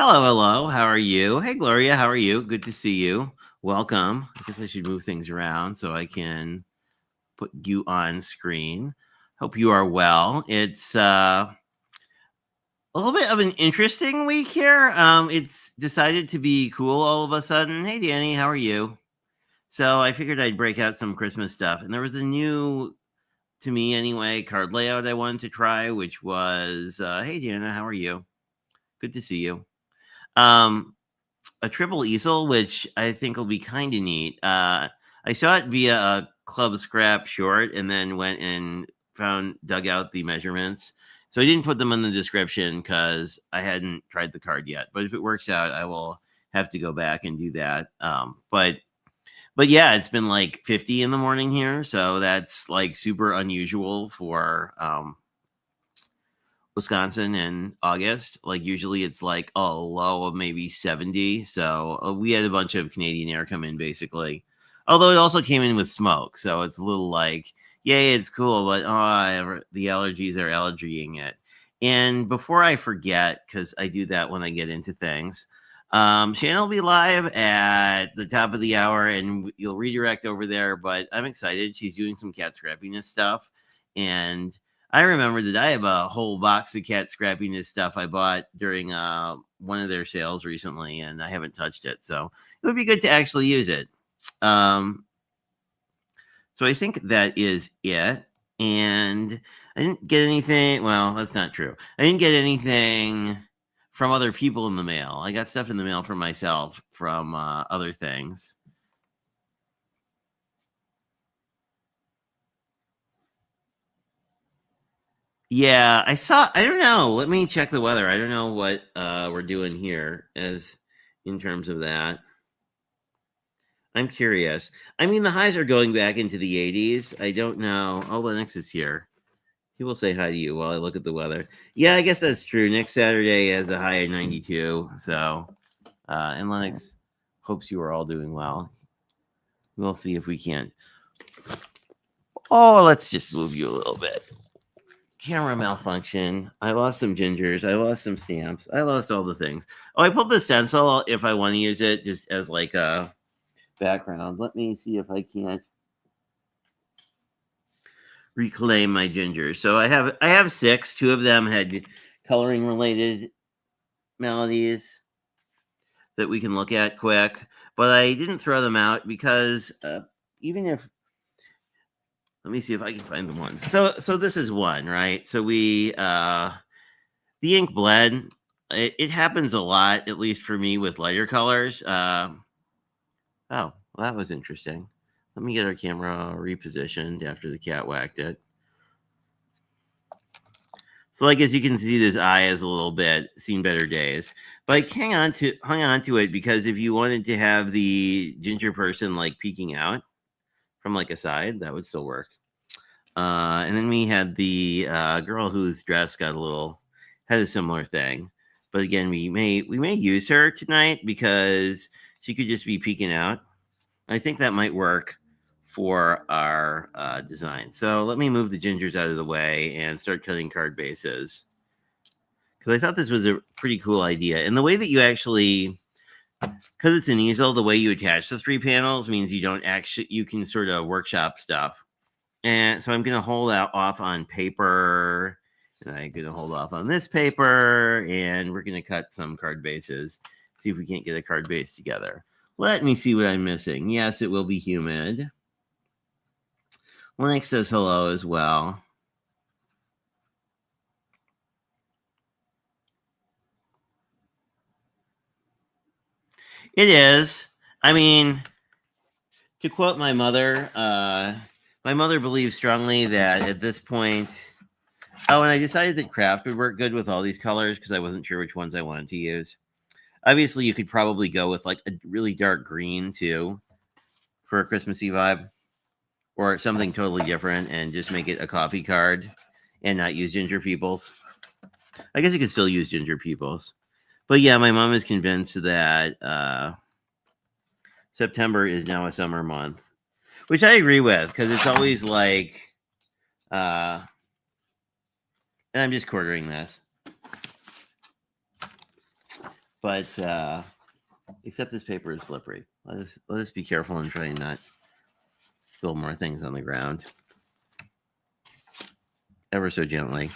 Hello, hello. How are you? Hey, Gloria. How are you? Good to see you. Welcome. I guess I should move things around so I can put you on screen. Hope you are well. It's a little bit of an interesting week here. It's decided to be cool all of a sudden. Hey, Danny. How are you? So I figured I'd break out some Christmas stuff, and there was a new, to me anyway, card layout I wanted to try, which was, hey, Dana. How are you? Good to see you. Um, a triple easel, which I think will be kind of neat. I saw it via a Club Scrap short, and then went and dug out the measurements. So I didn't put them in the description because I hadn't tried the card yet. But if it works out, I will have to go back and do that. But yeah, it's been like 50 in the morning here, so that's like super unusual for Wisconsin in August. Like usually it's like a low of maybe 70. So we had a bunch of Canadian air come in basically. Although it also came in with smoke. So it's a little like, yay, it's cool, but the allergies are allergying it. And before I forget, because I do that when I get into things, Shannon will be live at the top of the hour and you'll redirect over there. But I'm excited. She's doing some cat scrappiness stuff. And I remember that I have a whole box of cat scrappiness stuff I bought during one of their sales recently, and I haven't touched it. So it would be good to actually use it. Um, so I think that is it. And I didn't get anything. Well, that's not true. I didn't get anything from other people in the mail. I got stuff in the mail for myself from other things. Yeah, I don't know. Let me check the weather. I don't know what we're doing here as in terms of that. I'm curious. I mean, the highs are going back into the 80s. I don't know. Oh, Lennox is here. He will say hi to you while I look at the weather. Yeah, I guess that's true. Next Saturday has a high of 92. So, and Lennox hopes you are all doing well. We'll see if we can. Oh, let's just move you a little bit. Camera malfunction. I lost some gingers. I lost some stamps. I lost all the things. Oh, I pulled the stencil if I want to use it just as like a background. Let me see if I can't reclaim my gingers. So I have six. Two of them had coloring related melodies that we can look at quick, but I didn't throw them out because even if let me see if I can find the ones. So this is one, right? So we the ink bled. It happens a lot, at least for me, with lighter colors. Oh, well, that was interesting. Let me get our camera repositioned after the cat whacked it. So, like as you can see, this eye has a little bit seen better days. But I hung on to it because if you wanted to have the ginger person like peeking out from like a side, that would still work. And then we had the girl whose dress got a little had a similar thing. But again, we may use her tonight because she could just be peeking out. I think that might work for our design. So let me move the gingers out of the way and start cutting card bases because I thought this was a pretty cool idea. And the way that you actually, because it's an easel, the way you attach the three panels means you can sort of workshop stuff. And so I'm going to hold out off on paper, and I'm going to hold off on this paper, and we're going to cut some card bases, see if we can't get a card base together. Let me see what I'm missing. Yes, it will be humid. Lennox says hello as well. It is. I mean, to quote my mother believes strongly that at this point, and I decided that craft would work good with all these colors because I wasn't sure which ones I wanted to use. Obviously, you could probably go with like a really dark green too for a Christmassy vibe, or something totally different and just make it a coffee card and not use ginger peoples. I guess you could still use ginger peoples. But yeah, my mom is convinced that September is now a summer month, which I agree with because it's always like, and I'm just quartering this. But except this paper is slippery. Let us be careful and try and not spill more things on the ground. Ever so gently.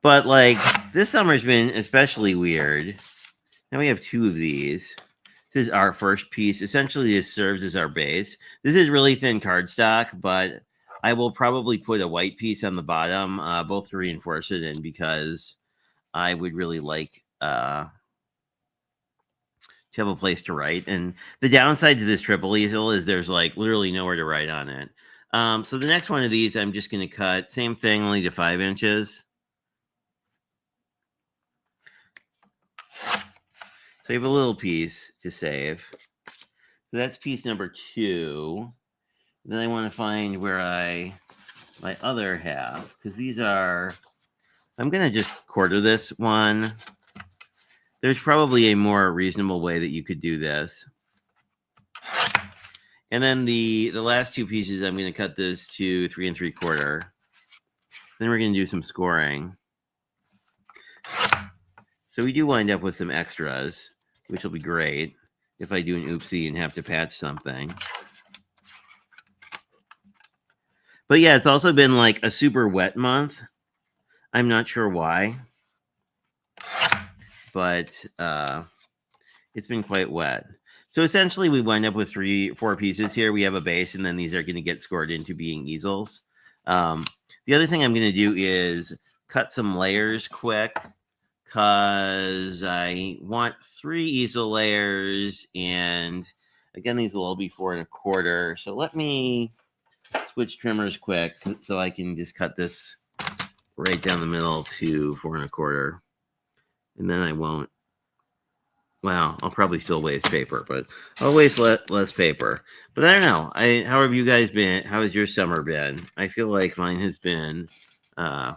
But like this summer's been especially weird. Now we have two of these. This is our first piece. Essentially, this serves as our base. This is really thin cardstock, but I will probably put a white piece on the bottom, both to reinforce it and because I would really like to have a place to write. And the downside to this triple easel is there's like literally nowhere to write on it. So the next one of these, I'm just going to cut. Same thing, only to 5 inches. So you have a little piece to save. So that's piece number 2. Then I want to find where my other half, because these are, I'm going to just quarter this one. There's probably a more reasonable way that you could do this. And then the last 2 pieces, I'm going to cut this to 3 3/4. Then we're going to do some scoring. So we do wind up with some extras, which will be great if I do an oopsie and have to patch something. But yeah, it's also been like a super wet month. I'm not sure why, but it's been quite wet. So essentially we wind up with 4 pieces here. We have a base, and then these are going to get scored into being easels. The other thing I'm going to do is cut some layers quick, because I want 3 easel layers, and again, these will all be 4 1/4. So let me switch trimmers quick so I can just cut this right down the middle to 4 1/4, and then I won't. Well, I'll probably still waste paper, but I'll waste less paper. But I don't know. How have you guys been? How has your summer been? I feel like mine has been, I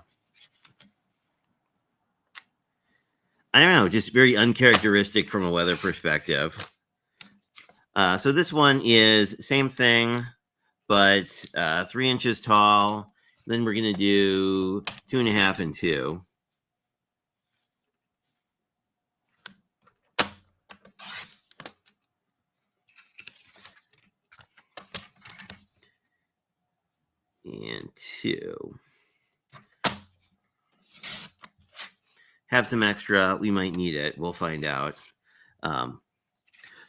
don't know, just very uncharacteristic from a weather perspective. So this one is same thing, but 3 inches tall. Then we're going to do 2.5 and 2. And 2. Have some extra. We might need it. We'll find out.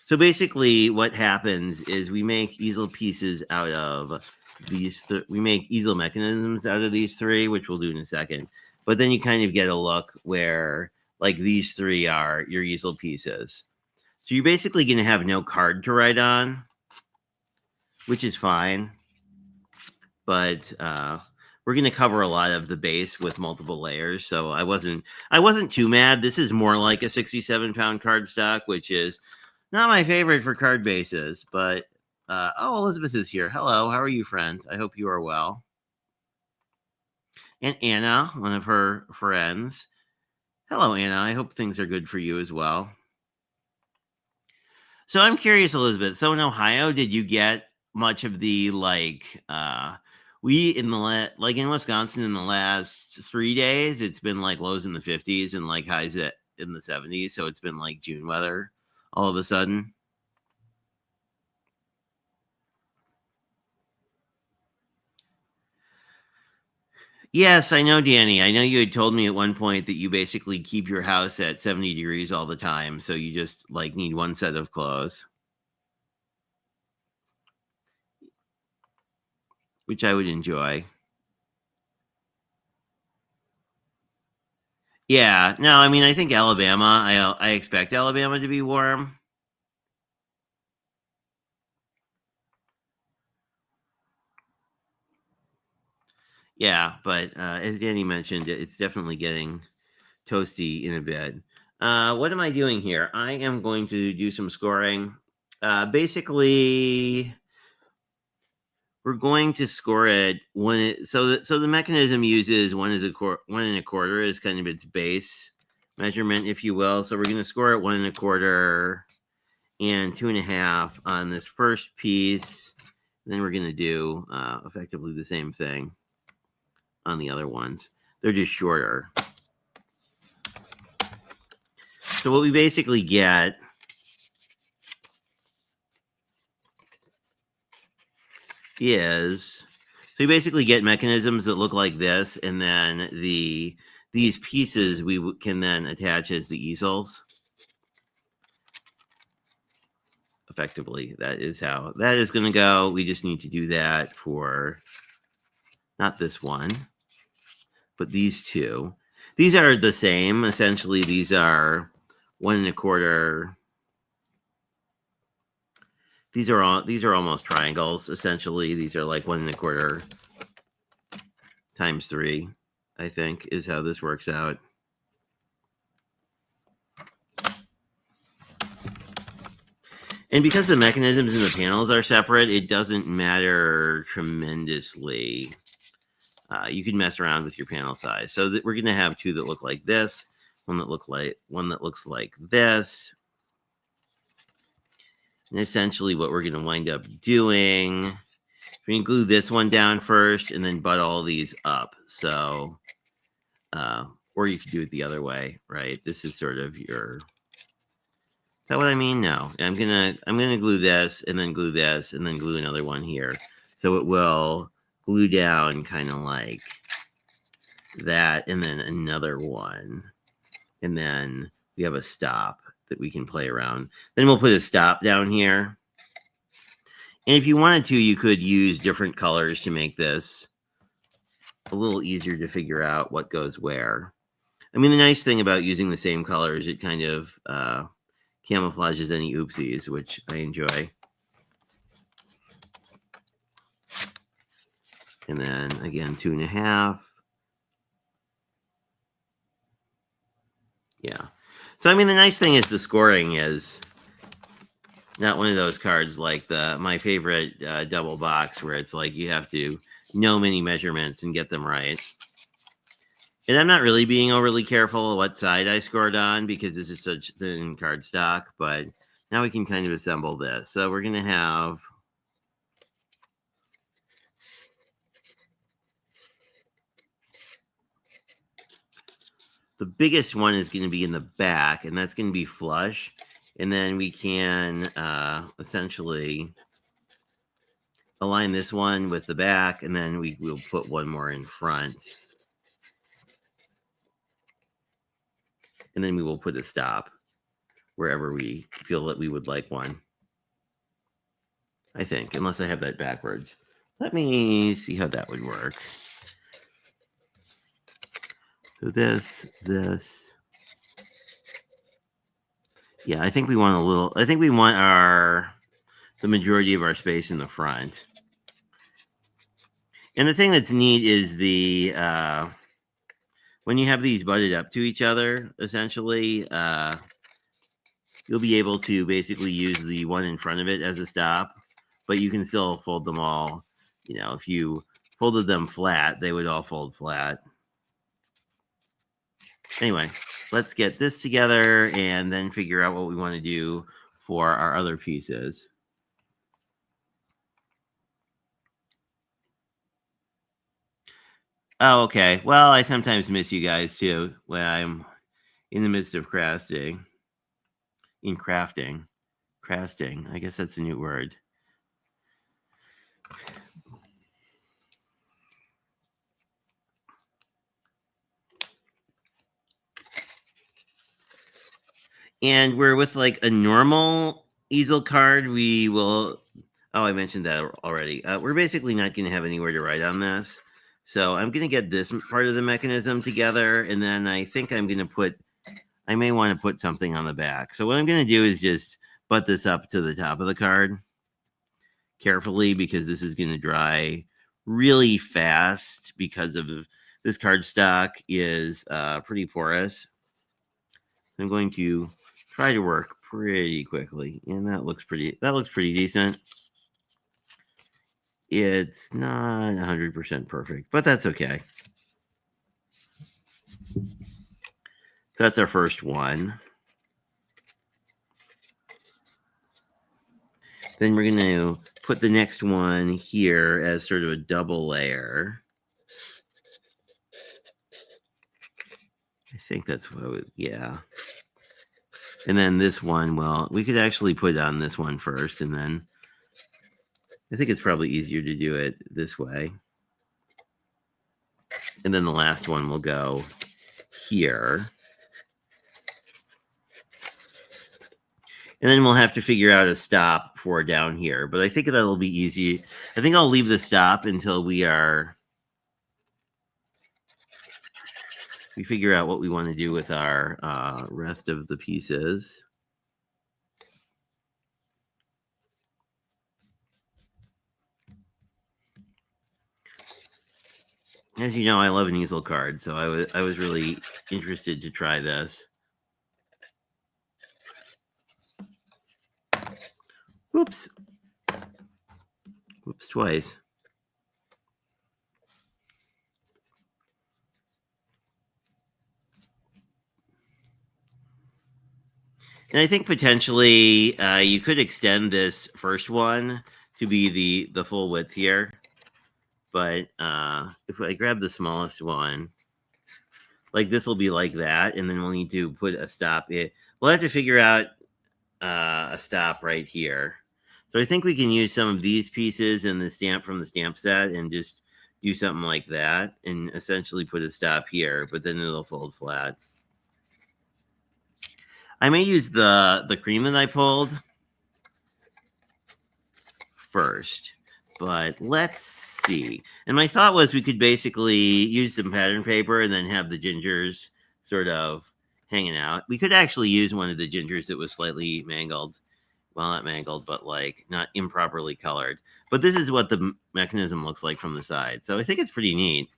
So basically what happens is we make easel pieces out of these. We make easel mechanisms out of these 3, which we'll do in a second. But then you kind of get a look where like these 3 are your easel pieces. So you're basically going to have no card to write on, which is fine. But we're going to cover a lot of the base with multiple layers. So I wasn't too mad. This is more like a 67-pound cardstock, which is not my favorite for card bases. But, oh, Elizabeth is here. Hello. How are you, friend? I hope you are well. And Anna, one of her friends. Hello, Anna. I hope things are good for you as well. So I'm curious, Elizabeth. So in Ohio, did you get much of the we in in Wisconsin in the last 3 days, it's been like lows in the 50s and like highs in the 70s. So it's been like June weather all of a sudden. Yes, I know, Danny. I know you had told me at one point that you basically keep your house at 70 degrees all the time. So you just like need one set of clothes, which I would enjoy. Yeah, no, I mean, I think Alabama, I expect Alabama to be warm. Yeah, but as Danny mentioned, it's definitely getting toasty in a bit. What am I doing here? I am going to do some scoring. Basically, we're going to score it when so the mechanism uses 1 1/4 is kind of its base measurement, if you will. So we're going to score it 1 1/4 and 2.5 on this first piece. Then we're going to do effectively the same thing on the other ones. They're just shorter. So what we basically get is, so you basically get mechanisms that look like this, and then these pieces we can then attach as the easels. Effectively, that is how that is going to go. We just need to do that for not this one, but these two. These are the same. Essentially, these are 1 1/4. These are almost triangles. Essentially, these are like 1 1/4 times 3, I think, is how this works out. And because the mechanisms and the panels are separate, it doesn't matter tremendously. You can mess around with your panel size. So we're going to have two that look like this, one that looks like this. And essentially what we're going to wind up doing, we can glue this one down first and then butt all these up. So, or you could do it the other way, right? This is sort of your, is that what I mean? No, I'm gonna glue this and then glue this and then glue another one here. So it will glue down kind of like that, and then another one. And then we have a stop that we can play around. Then we'll put a stop down here. And if you wanted to, you could use different colors to make this a little easier to figure out what goes where. I mean, the nice thing about using the same colors, it kind of camouflages any oopsies, which I enjoy. And then again, 2 1/2. Yeah. So, I mean, the nice thing is the scoring is not one of those cards like my favorite double box where it's like you have to know many measurements and get them right. And I'm not really being overly careful what side I scored on because this is such thin cardstock, but now we can kind of assemble this. So we're going to have the biggest one is going to be in the back, and that's going to be flush. And then we can essentially align this one with the back, and then we'll put one more in front. And then we will put a stop wherever we feel that we would like one. I think, unless I have that backwards. Let me see how that would work. So this. Yeah, I think we want the majority of our space in the front. And the thing that's neat is when you have these butted up to each other, essentially, you'll be able to basically use the one in front of it as a stop, but you can still fold them all. You know, if you folded them flat, they would all fold flat. Anyway, let's get this together and then figure out what we want to do for our other pieces. Oh, okay. Well, I sometimes miss you guys too when I'm in the midst of crafting. Crafting. I guess that's a new word. And we're with like a normal easel card. We will. Oh, I mentioned that already. We're basically not going to have anywhere to write on this. So I'm going to get this part of the mechanism together. And then I think I may want to put something on the back. So what I'm going to do is just butt this up to the top of the card carefully, because this is going to dry really fast because of this cardstock is pretty porous. I'm going to try to work pretty quickly, and that looks pretty decent. It's not 100% perfect, but that's okay. So that's our first one. Then we're going to put the next one here as sort of a double layer. I think that's what I would, yeah. And then this one, well, we could actually put on this one first, and then I think it's probably easier to do it this way. And then the last one will go here. And then we'll have to figure out a stop for down here. But I think that'll be easy. I think I'll leave the stop until we figure out what we want to do with our rest of the pieces. As you know, I love an easel card, so I was really interested to try this. Whoops. Whoops, twice. And I think potentially you could extend this first one to be the full width here. But if I grab the smallest one, like this will be like that, and then we'll need to put a stop. We'll have to figure out a stop right here. So I think we can use some of these pieces and the stamp from the stamp set and just do something like that and essentially put a stop here, but then it'll fold flat. I may use the cream that I pulled first, but let's see. And my thought was we could basically use some pattern paper and then have the gingers sort of hanging out. We could actually use one of the gingers that was slightly mangled. Well, not mangled, but like not improperly colored. But this is what the mechanism looks like from the side. So I think it's pretty neat.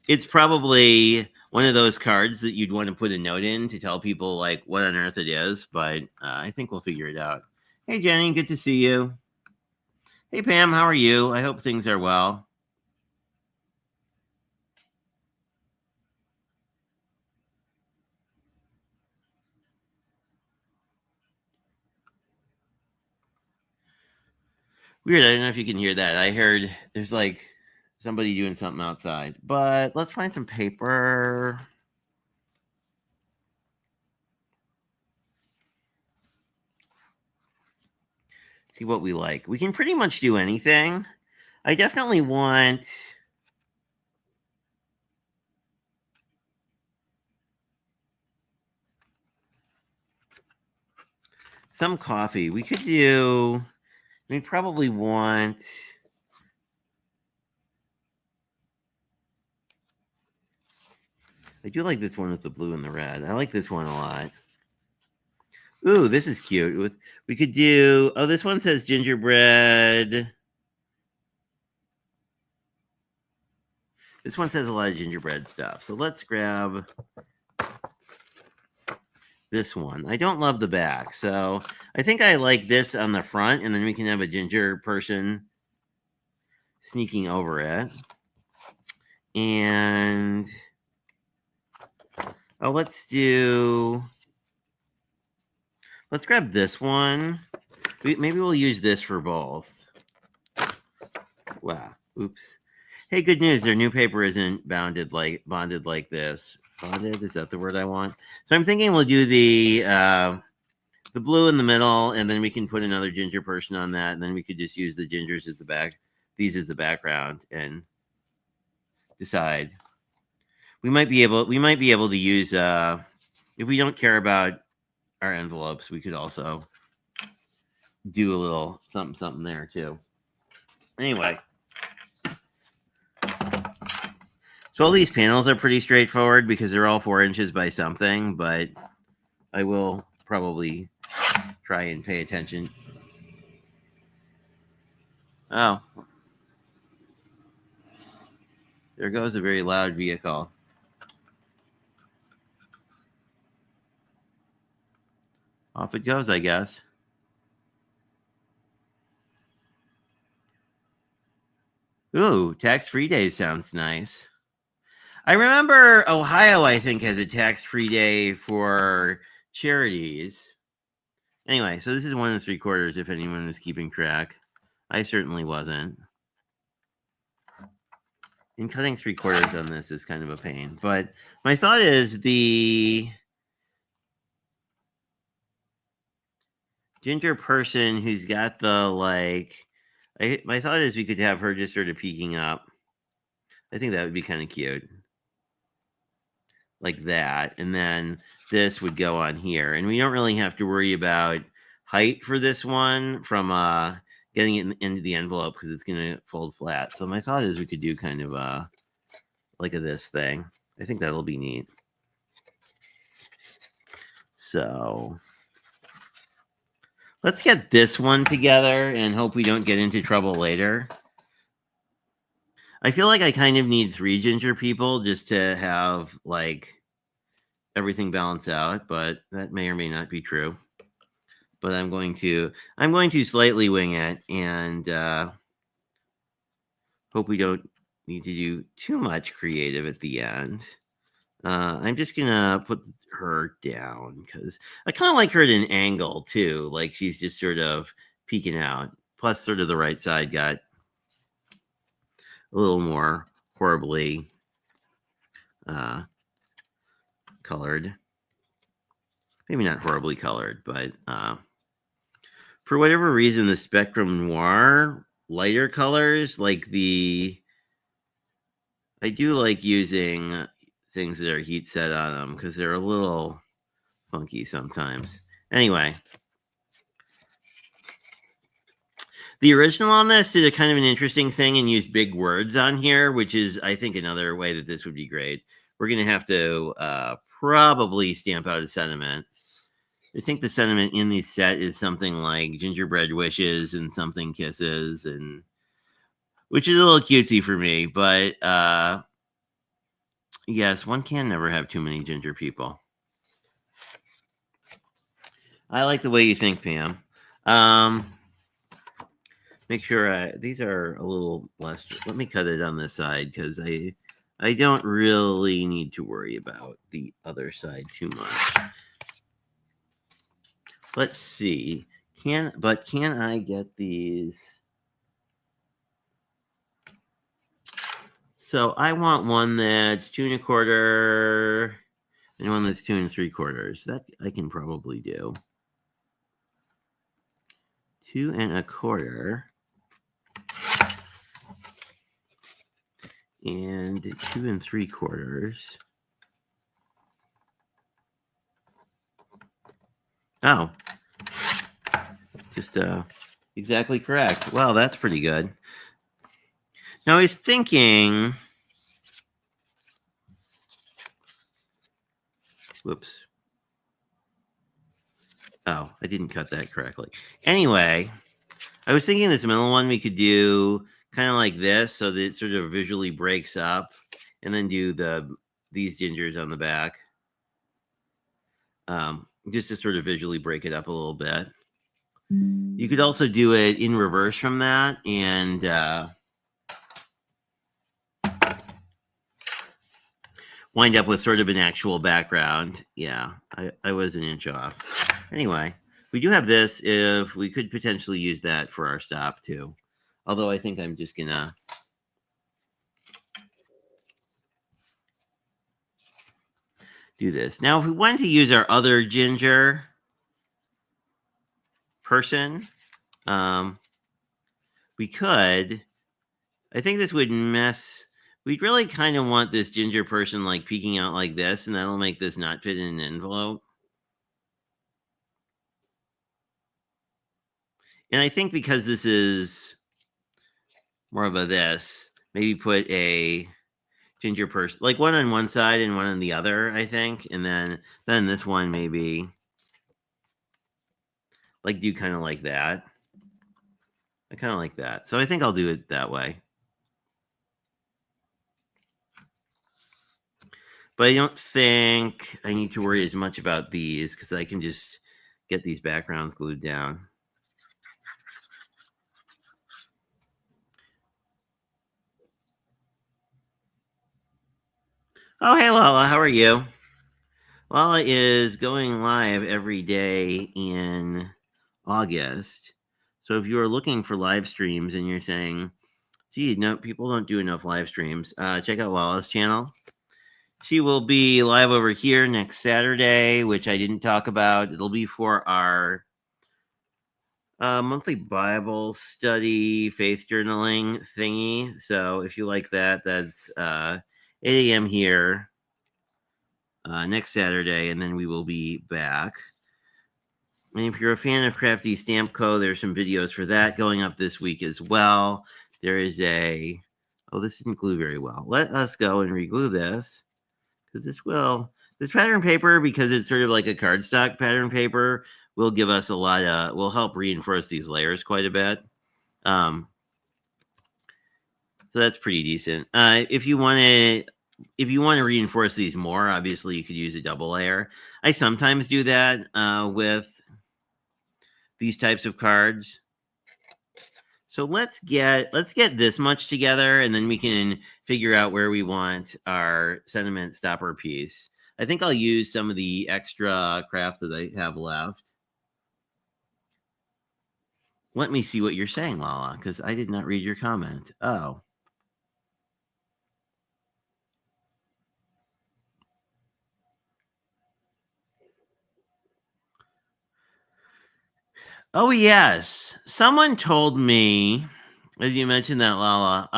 It's probably one of those cards that you'd want to put a note in to tell people like what on earth it is, but I think we'll figure it out. Hey, Jenny, good to see you. Hey, Pam, how are you? I hope things are well. Weird. I don't know if you can hear that. I heard there's like somebody doing something outside, but let's find some paper. See what we like. We can pretty much do anything. I definitely want some coffee. We could do, we probably want, I do like this one with the blue and the red. I like this one a lot. Ooh, this is cute. We could do, oh, this one says gingerbread. This one says a lot of gingerbread stuff. So let's grab this one. I don't love the back. So I think I like this on the front, and then we can have a ginger person sneaking over it. And oh, let's grab this one. Maybe we'll use this for both. Wow. Oops. Hey, good news. Their new paper isn't bonded like this. Bonded, is that the word I want? So I'm thinking we'll do the blue in the middle, and then we can put another ginger person on that, and then we could just use the gingers as these as the background, and decide. We might be able to use if we don't care about our envelopes, we could also do a little something there too. Anyway. So all these panels are pretty straightforward because they're all 4 inches by something, but I will probably try and pay attention. Oh. There goes a very loud vehicle. Off it goes, I guess. Ooh, tax-free day sounds nice. I remember Ohio, I think, has a tax-free day for charities. Anyway, so this is 1 3/4 if anyone was keeping track. I certainly wasn't. And cutting 3/4 on this is kind of a pain. But my thought is the ginger person who's got the, like, my thought is we could have her just sort of peeking up. I think that would be kind of cute. Like that. And then this would go on here. And we don't really have to worry about height for this one from getting it into the envelope because it's going to fold flat. So my thought is we could do kind of like a this thing. I think that'll be neat. So let's get this one together and hope we don't get into trouble later. I feel like I kind of need 3 ginger people just to have like everything balance out, but that may or may not be true. But I'm going to slightly wing it and hope we don't need to do too much creative at the end. I'm just gonna put her down because I kind of like her at an angle too, like she's just sort of peeking out. Plus, sort of the right side got a little more horribly colored. Maybe not horribly colored, but for whatever reason, the Spectrum Noir lighter colors, like I do like using things that are heat set on them because they're a little funky sometimes. Anyway, the original on this did a kind of an interesting thing and used big words on here, which is, I think, another way that this would be great. We're going to have to probably stamp out a sentiment. I think the sentiment in the set is something like gingerbread wishes and something kisses, and which is a little cutesy for me, but yes, one can never have too many ginger people. I like the way you think, Pam. Make sure these are a little less. Let me cut it on this side because I don't really need to worry about the other side too much. Let's see. Can I get these? So I want one that's 2 1/4 and one that's 2 3/4. That I can probably do. 2 1/4 and 2 3/4. Oh, just exactly correct. Well, that's pretty good. Now I was thinking, whoops. Oh, I didn't cut that correctly. Anyway, I was thinking this middle one we could do kind of like this so that it sort of visually breaks up and then do these gingers on the back. Just to sort of visually break it up a little bit. You could also do it in reverse from that and wind up with sort of an actual background. Yeah, I was an inch off. Anyway, we do have this if we could potentially use that for our stop too. Although I think I'm just gonna do this. Now, if we wanted to use our other ginger person, we could. I think this would mess. We'd really kind of want this ginger person like peeking out like this, and that'll make this not fit in an envelope. And I think because this is more of a this, maybe put a ginger person, like one on one side and one on the other, I think. And then this one maybe like do kind of like that. I kind of like that. So I think I'll do it that way. But I don't think I need to worry as much about these because I can just get these backgrounds glued down. Oh, hey, Lala. How are you? Lala is going live every day in August. So if you are looking for live streams and you're saying, Gee, no, people don't do enough live streams. Check out Lala's channel. She will be live over here next Saturday, which I didn't talk about. It'll be for our monthly Bible study, faith journaling thingy. So if you like that, that's 8 a.m. here next Saturday, and then we will be back. And if you're a fan of Crafty Stamp Co., there's some videos for that going up this week as well. There is this didn't glue very well. Let us go and re-glue this, because this pattern paper, because it's sort of like a cardstock pattern paper, will give us will help reinforce these layers quite a bit. So that's pretty decent. If you want to reinforce these more, obviously you could use a double layer. I sometimes do that with these types of cards. So let's get this much together, and then we can figure out where we want our sentiment stopper piece. I think I'll use some of the extra craft that I have left. Let me see what you're saying, Lala, because I did not read your comment. Oh. Oh, yes. Someone told me, as you mentioned that, Lala,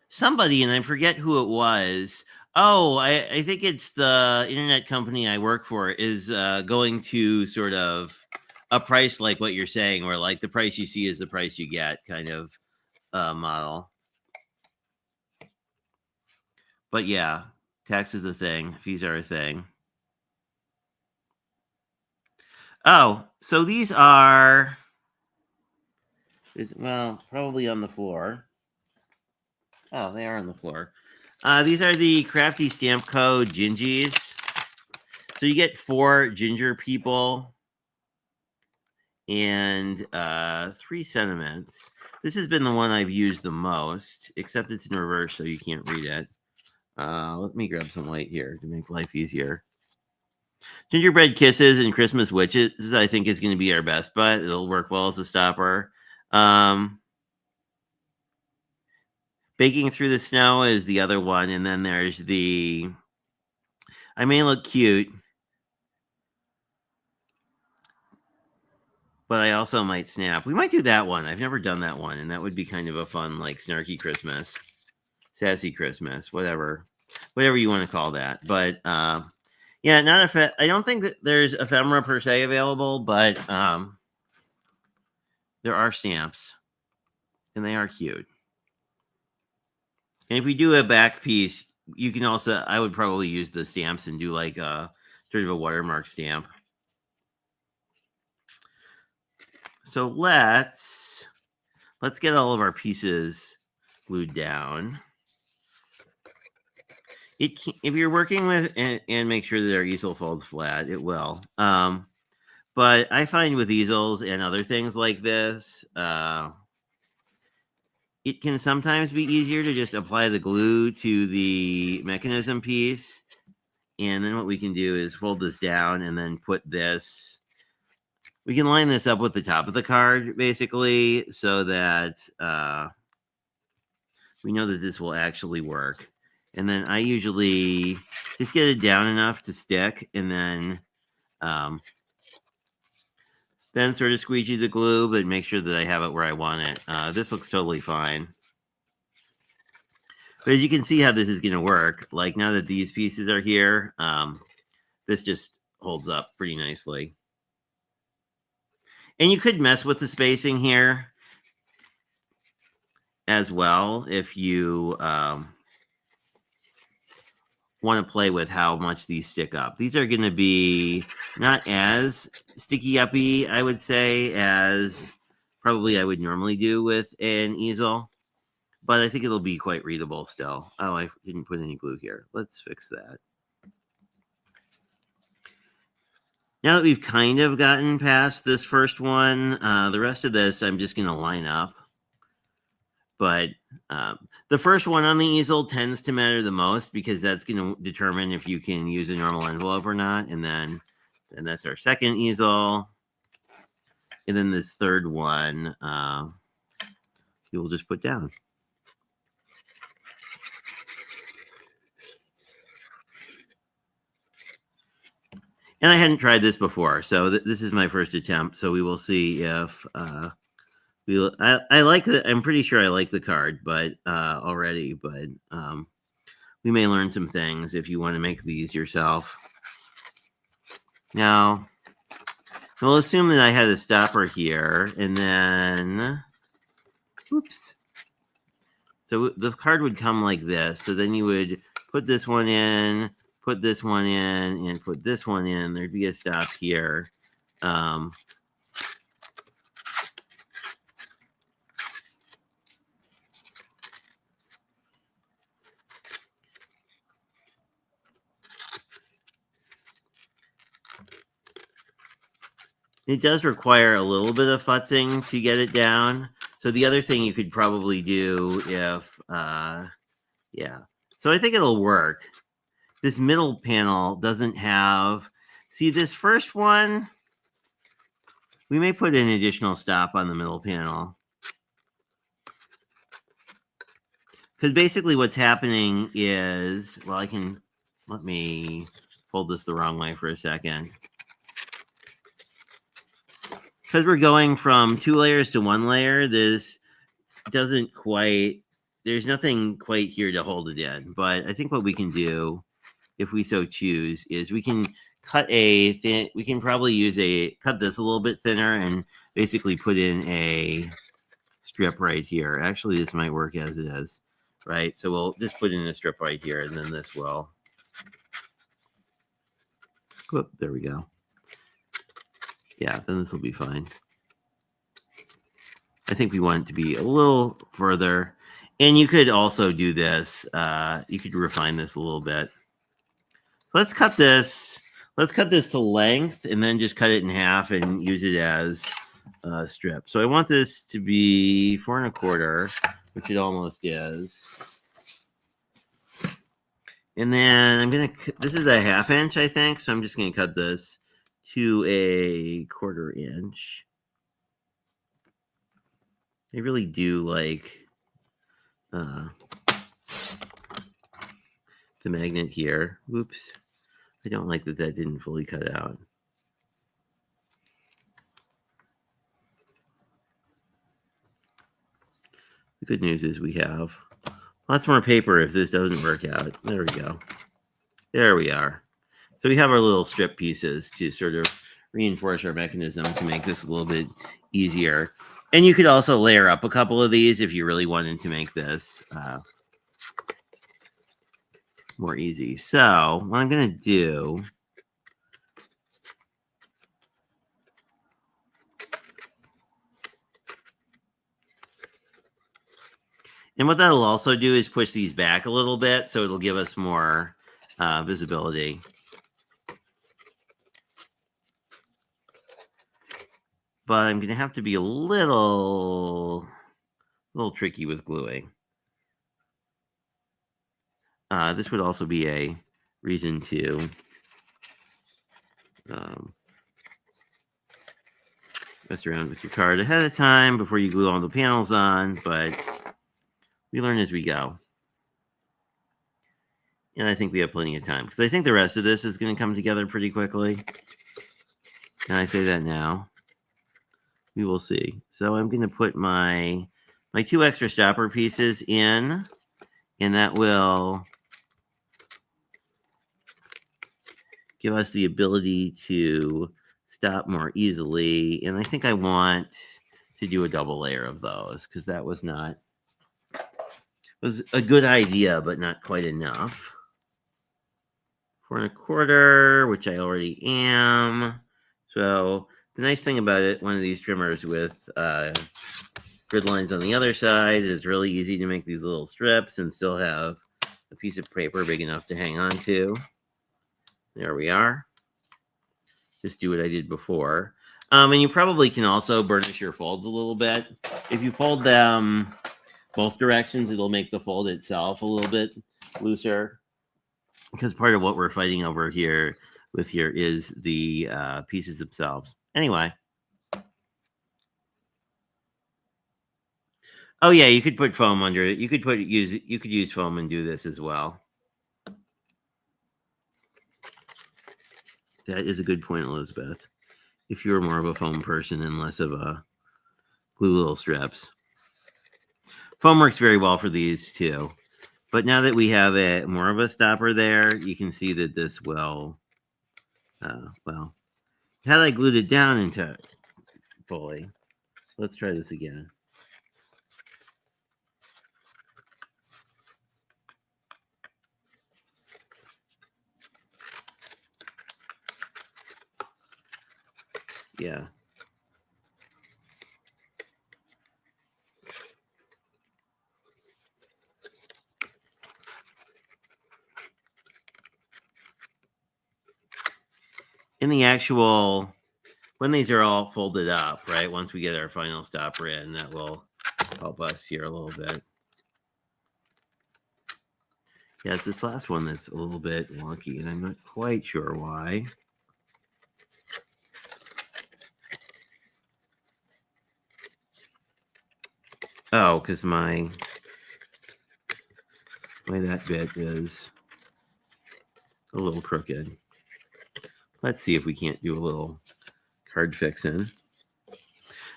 somebody, and I forget who it was. Oh, I think it's the internet company I work for is going to sort of a price like what you're saying, where like the price you see is the price you get kind of model. But yeah, tax is a thing. Fees are a thing. Oh, so these are, well, probably on the floor. Oh, they are on the floor. These are the Crafty Stamp Co. Gingies. So you get 4 ginger people and 3 sentiments. This has been the one I've used the most, except it's in reverse, so you can't read it. Let me grab some light here to make life easier. Gingerbread Kisses and Christmas Witches, I think, is going to be our best bet. It'll work well as a stopper. Baking Through the Snow is the other one. And then there's the I May Look Cute, but I also might snap. We might do that one. I've never done that one, and that would be kind of a fun, like, snarky Christmas, sassy Christmas, whatever you want to call that. But yeah, I don't think that there's ephemera per se available, but there are stamps, and they are cute. And if we do a back piece, you can also, I would probably use the stamps and do like a sort of a watermark stamp. So let's get all of our pieces glued down. If you're working with and make sure that our easel folds flat, it will. But I find with easels and other things like this, it can sometimes be easier to just apply the glue to the mechanism piece. And then what we can do is fold this down and then put this. We can line this up with the top of the card, basically, so that we know that this will actually work. And then I usually just get it down enough to stick, and then sort of squeegee the glue, but make sure that I have it where I want it. This looks totally fine. But as you can see how this is going to work, like now that these pieces are here, this just holds up pretty nicely. And you could mess with the spacing here as well if you want to play with how much these stick up. These are going to be not as sticky uppy, I would say, as probably I would normally do with an easel. But I think it'll be quite readable still. Oh, I didn't put any glue here. Let's fix that. Now that we've kind of gotten past this first one, the rest of this I'm just going to line up. But the first one on the easel tends to matter the most because that's going to determine if you can use a normal envelope or not. And then that's our second easel. And then this third one, you will just put down. And I hadn't tried this before, so this is my first attempt. So we will see if I like it. I'm pretty sure I like the card, but already. But we may learn some things if you want to make these yourself. Now, we'll assume that I had a stopper here, and then, oops. So the card would come like this. So then you would put this one in, put this one in, and put this one in. There'd be a stop here. It does require a little bit of futzing to get it down. So the other thing you could probably do if, yeah. So I think it'll work. This middle panel doesn't have, see this first one, we may put an additional stop on the middle panel. Because basically what's happening is, well, let me fold this the wrong way for a second. Because we're going from 2 layers to 1 layer, this doesn't quite, there's nothing quite here to hold it in. But I think what we can do, if we so choose, is we can cut we can probably cut this a little bit thinner and basically put in a strip right here. Actually, this might work as it is, right? So we'll just put in a strip right here, and then this will, whoop, there we go. Yeah, then this will be fine. I think we want it to be a little further. And you could also do this. You could refine this a little bit. Let's cut this. Let's cut this to length and then just cut it in half and use it as a strip. So I want this to be 4 1/4, which it almost is. And then I'm going to, this is a 1/2 inch, I think. So I'm just going to cut this to a 1/4 inch. I really do like the magnet here. Oops. I don't like that didn't fully cut out. The good news is we have lots more paper if this doesn't work out. There we go. There we are. So we have our little strip pieces to sort of reinforce our mechanism to make this a little bit easier. And you could also layer up a couple of these if you really wanted to make this more easy. So what I'm going to do, and what that'll also do is push these back a little bit, so it'll give us more visibility. But I'm going to have to be a little tricky with gluing. This would also be a reason to mess around with your card ahead of time before you glue all the panels on, but we learn as we go. And I think we have plenty of time because I think the rest of this is going to come together pretty quickly. And I say that now. We will see. So I'm going to put my 2 extra stopper pieces in, and that will give us the ability to stop more easily. And I think I want to do a double layer of those because that was a good idea, but not quite enough. 4 1/4, which I already am. So the nice thing about it, one of these trimmers with grid lines on the other side, is really easy to make these little strips and still have a piece of paper big enough to hang on to. There we are. Just do what I did before. And you probably can also burnish your folds a little bit. If you fold them both directions, it'll make the fold itself a little bit looser. Because part of what we're fighting over here is the pieces themselves. Anyway, Oh yeah, you could put foam under it. You could use foam and do this as well. That is a good point, Elizabeth. If you're more of a foam person and less of a glue little strips. Foam works very well for these too. But now that we have more of a stopper there, you can see that this will, well, had I glued it down into fully. Let's try this again. Yeah. In the actual, when these are all folded up, right? Once we get our final stopper in, that will help us here a little bit. Yeah, it's this last one that's a little bit wonky, and I'm not quite sure why. Oh, because my that bit is a little crooked. Let's see if we can't do a little card fixing.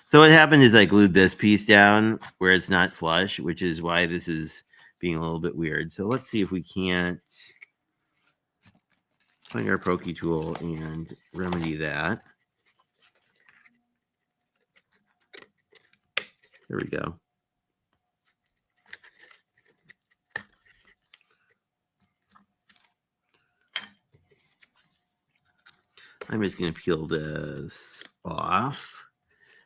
So what happened is I glued this piece down where it's not flush, which is why this is being a little bit weird. So let's see if we can't find our Pokey tool and remedy that. There we go. I'm just going to peel this off.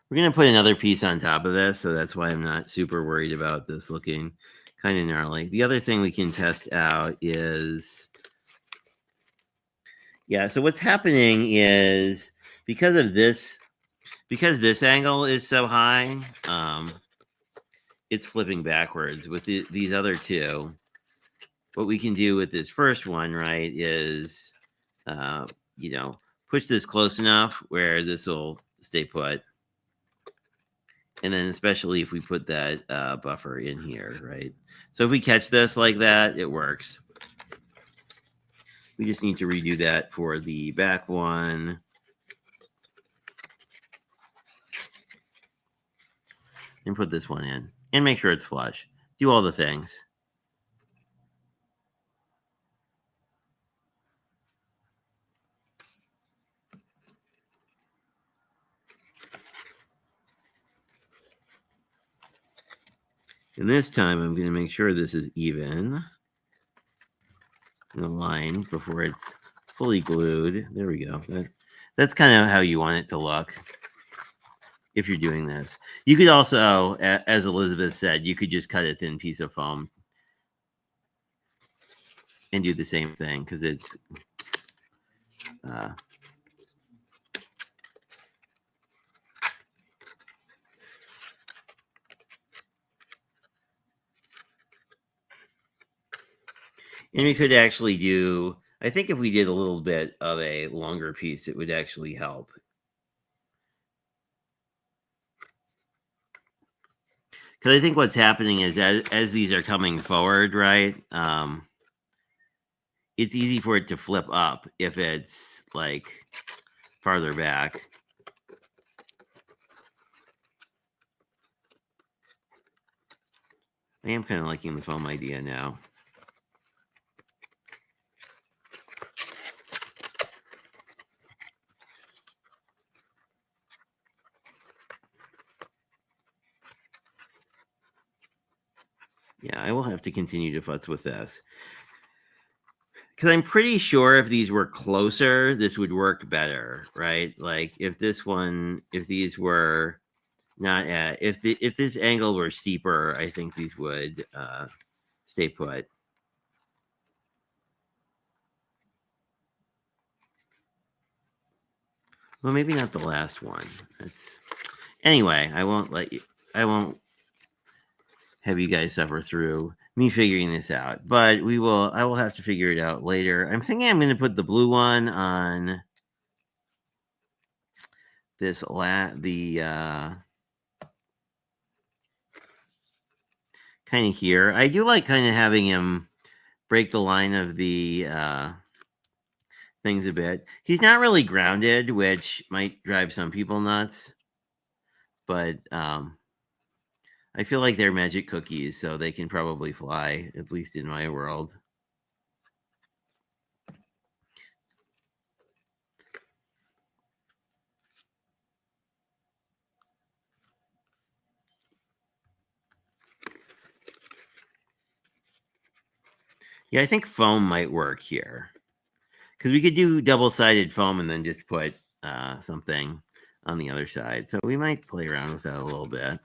We're going to put another piece on top of this, so that's why I'm not super worried about this looking kind of gnarly. The other thing we can test out is, yeah, so what's happening is because this angle is so high, it's flipping backwards. With these other two, what we can do with this first one, right, is, push this close enough where this will stay put. And then especially if we put that buffer in here, right? So if we catch this like that, it works. We just need to redo that for the back one. And put this one in. And make sure it's flush. Do all the things. And this time I'm going to make sure this is even in the line before it's fully glued. There we go. That's kind of how you want it to look if you're doing this. You could also, as Elizabeth said, you could just cut a thin piece of foam and do the same thing because it's and we could actually do, I think if we did a little bit of a longer piece, it would actually help. Because I think what's happening is as these are coming forward, right? It's easy for it to flip up if it's like farther back. I am kind of liking the foam idea now. Yeah, I will have to continue to futz with this. Because I'm pretty sure if these were closer, this would work better, right? Like if these were not at, if this angle were steeper, I think these would stay put. Well, maybe not the last one. Anyway, I won't have you guys suffer through me figuring this out, but I will have to figure it out later. I'm thinking I'm going to put the blue one on this kind of here. I do like kind of having him break the line of the things a bit. He's not really grounded, which might drive some people nuts, but I feel like they're magic cookies, so they can probably fly, at least in my world. Yeah, I think foam might work here. Because we could do double-sided foam and then just put something on the other side. So we might play around with that a little bit.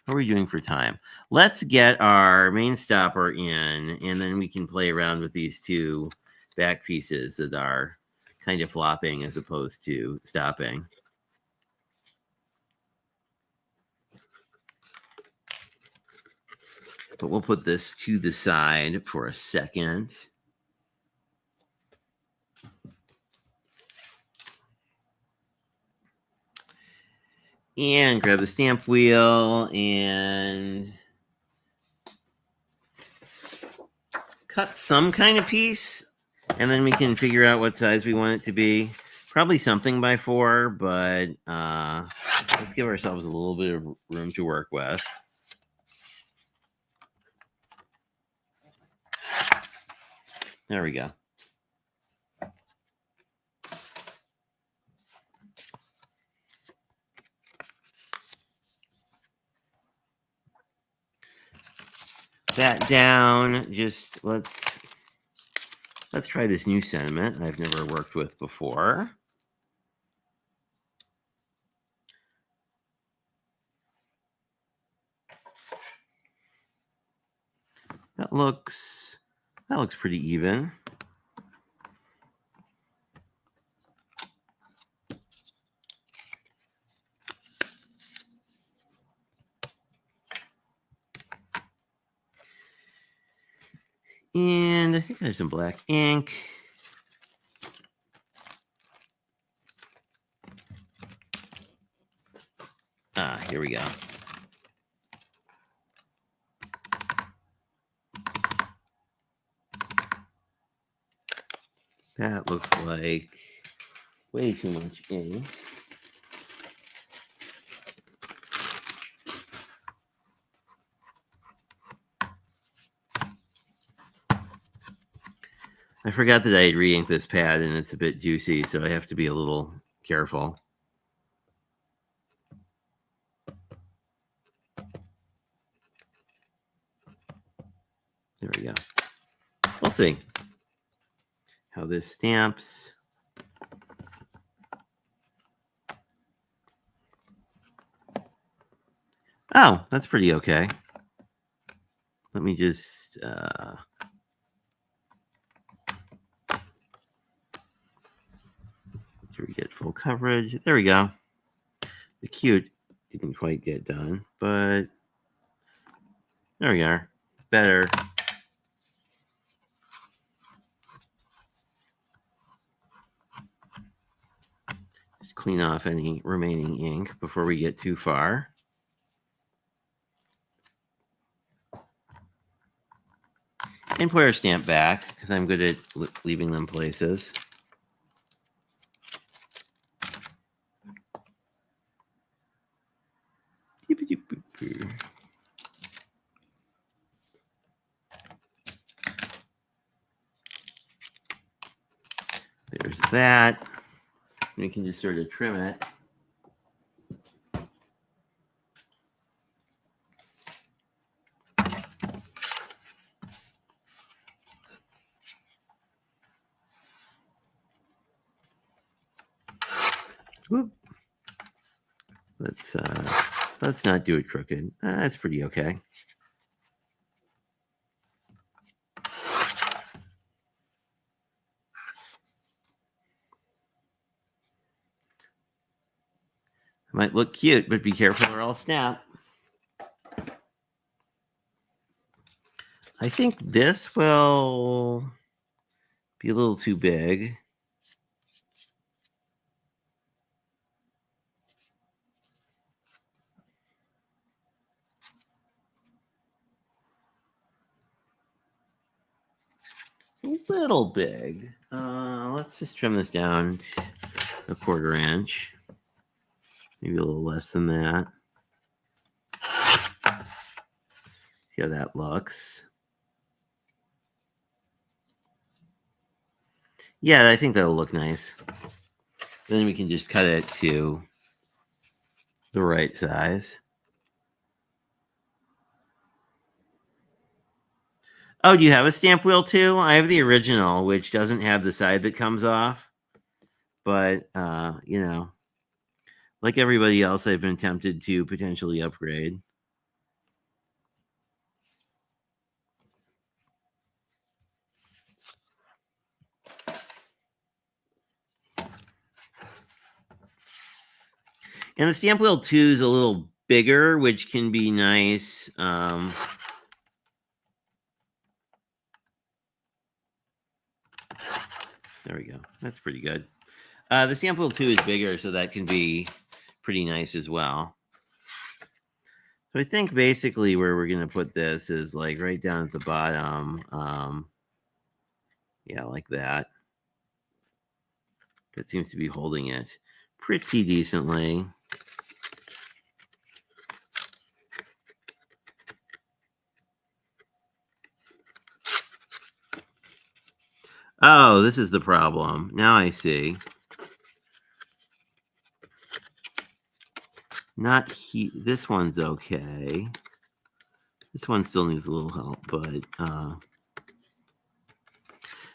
What are we doing for time? Let's get our main stopper in, and then we can play around with these two back pieces that are kind of flopping as opposed to stopping. But we'll put this to the side for a second. And grab the stamp wheel and cut some kind of piece, and then we can figure out what size we want it to be. Probably something by 4, but let's give ourselves a little bit of room to work with. There we go. That down. Just let's try this new sentiment I've never worked with before. That looks pretty even. And I think there's some black ink. Here we go. That looks like way too much ink. I forgot that I had re-inked this pad and it's a bit juicy, so I have to be a little careful. There we go. We'll see how this stamps. Oh, that's pretty okay. Let me just do we get full coverage? There we go. The cute didn't quite get done, but there we are. Better. Just clean off any remaining ink before we get too far. And put our stamp back because I'm good at leaving them places. There's that. We can just sort of trim it. Whoop. Let's not do it crooked. That's pretty okay. Might look cute, but be careful or I'll snap. I think this will be a little too big. a little big. Let's just trim this down to 1/4 inch. Maybe a little less than that. See how that looks. Yeah, I think that'll look nice. Then we can just cut it to the right size. Oh, do you have a stamp wheel too? I have the original, which doesn't have the side that comes off. But, you know, like everybody else, I've been tempted to potentially upgrade. And the stamp wheel 2 is a little bigger, which can be nice. There we go. That's pretty good. The stamp wheel 2 is bigger, so that can be pretty nice as well. So I think basically where we're going to put this is like right down at the bottom. Yeah, like that. That seems to be holding it pretty decently. Oh, this is the problem. Now I see. Not this one's okay. This one still needs a little help, but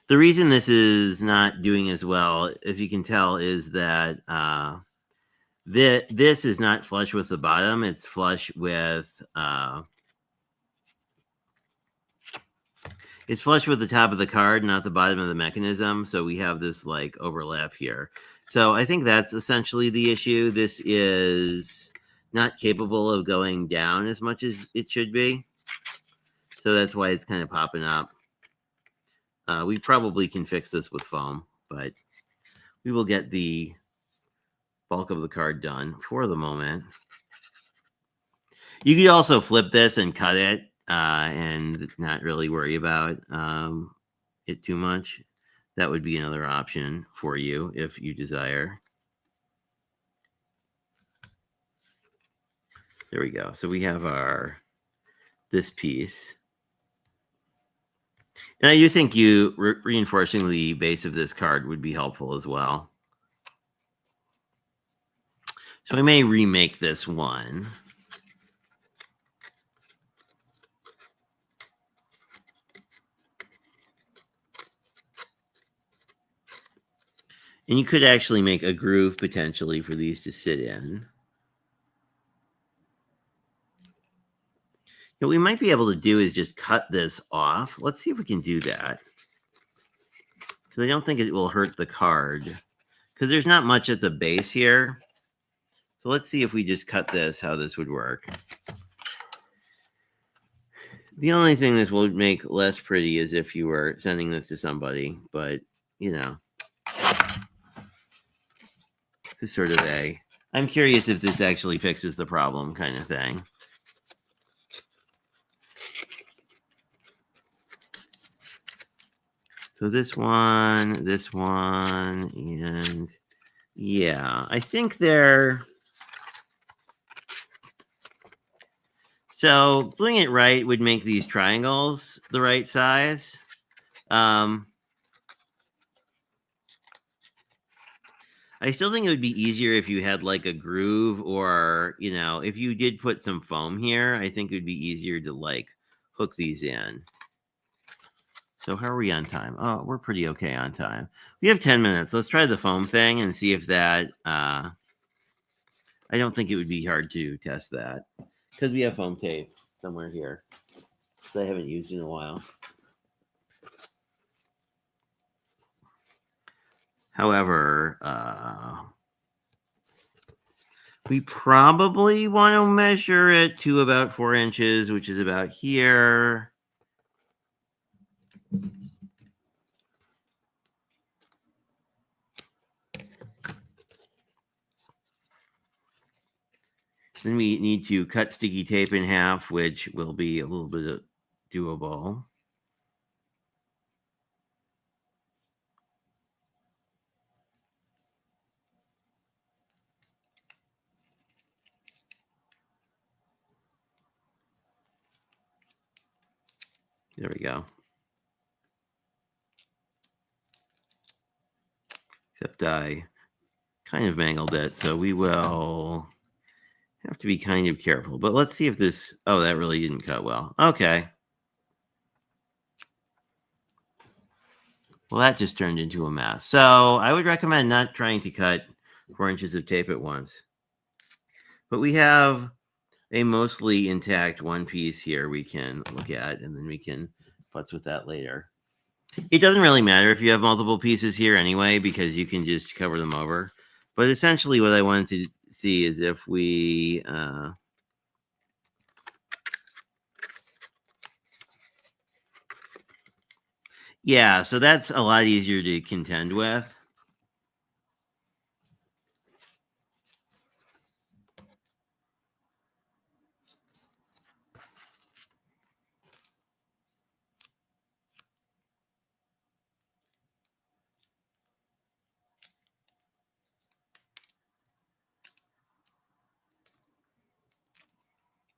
the reason this is not doing as well, if you can tell, is that this is not flush with the bottom. It's flush with the top of the card, not the bottom of the mechanism. So we have this like overlap here. So I think that's essentially the issue. This is not capable of going down as much as it should be. So that's why it's kind of popping up. We probably can fix this with foam, but we will get the bulk of the card done for the moment. You could also flip this and cut it and not really worry about it too much. That would be another option for you if you desire. There we go. So we have this piece. And I do think reinforcing the base of this card would be helpful as well. So I may remake this one. And you could actually make a groove potentially for these to sit in. What we might be able to do is just cut this off. Let's see if we can do that. Because I don't think it will hurt the card. Because there's not much at the base here. So let's see if we just cut this, how this would work. The only thing this will make less pretty is if you were sending this to somebody. But, you know. This sort of I'm curious if this actually fixes the problem kind of thing. So this one, and yeah, I think they're... So doing it right would make these triangles the right size. I still think it would be easier if you had like a groove, or, you know, if you did put some foam here, I think it would be easier to like hook these in. So how are we on time? Oh, we're pretty okay on time. We have 10 minutes. Let's try the foam thing and see if that... I don't think it would be hard to test that. Because we have foam tape somewhere here that I haven't used in a while. However, we probably want to measure it to about 4 inches, which is about here. Then we need to cut sticky tape in half, which will be a little bit doable. There we go. Except I kind of mangled it, so we will have to be kind of careful. But let's see if this... Oh, that really didn't cut well. Okay. Well, that just turned into a mess. So I would recommend not trying to cut 4 inches of tape at once. But we have a mostly intact one piece here we can look at, and then we can putz with that later. It doesn't really matter if you have multiple pieces here anyway, because you can just cover them over. But essentially what I wanted to see is if we... yeah, so that's a lot easier to contend with.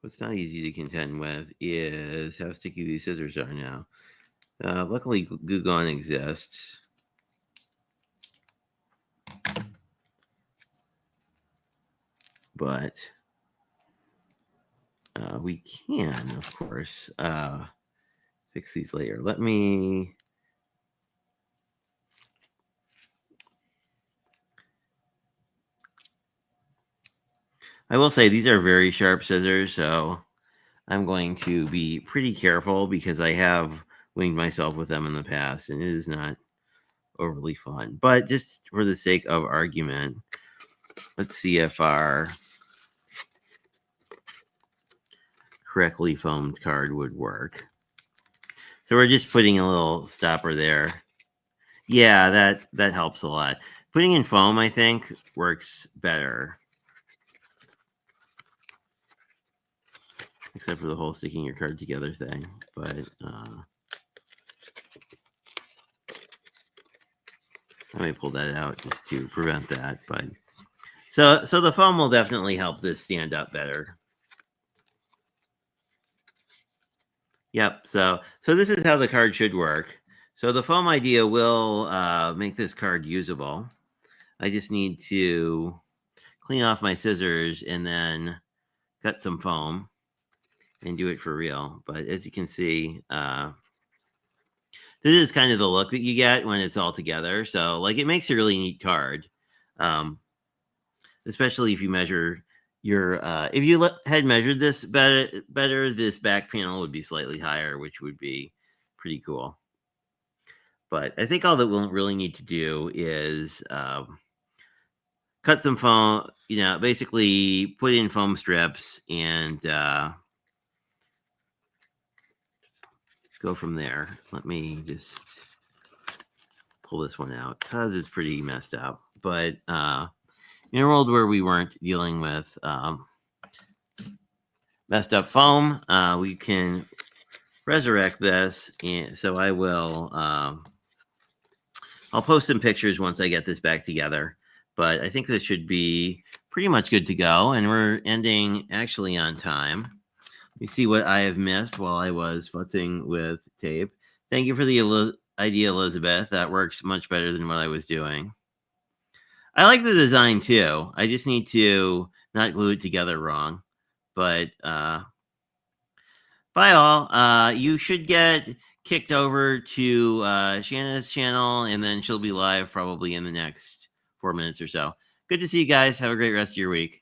What's not easy to contend with is how sticky these scissors are now. Luckily, Glue Gun exists. But we can, of course, fix these later. Let me... I will say these are very sharp scissors, so I'm going to be pretty careful because I have winged myself with them in the past, and it is not overly fun. But just for the sake of argument, let's see if our correctly foamed card would work. So we're just putting a little stopper there. Yeah, that helps a lot. Putting in foam, I think, works better. Except for the whole sticking your card together thing. But I may pull that out just to prevent that. But so the foam will definitely help this stand up better. Yep. So this is how the card should work. So the foam idea will make this card usable. I just need to clean off my scissors and then cut some foam and do it for real. But as you can see, this is kind of the look that you get when it's all together. So like it makes a really neat card, especially if you measure your if you had measured this better, this back panel would be slightly higher, which would be pretty cool. But I think all that we'll really need to do is cut some foam, basically put in foam strips and go from there. Let me just pull this one out because it's pretty messed up. But in a world where we weren't dealing with messed up foam, we can resurrect this. And so I will, I'll post some pictures once I get this back together. But I think this should be pretty much good to go. And we're ending actually on time. Let me see what I have missed while I was futzing with tape. Thank you for the idea, Elizabeth. That works much better than what I was doing. I like the design too. I just need to not glue it together wrong. But bye all. You should get kicked over to Shanna's channel, and then she'll be live probably in the next 4 minutes or so. Good to see you guys. Have a great rest of your week.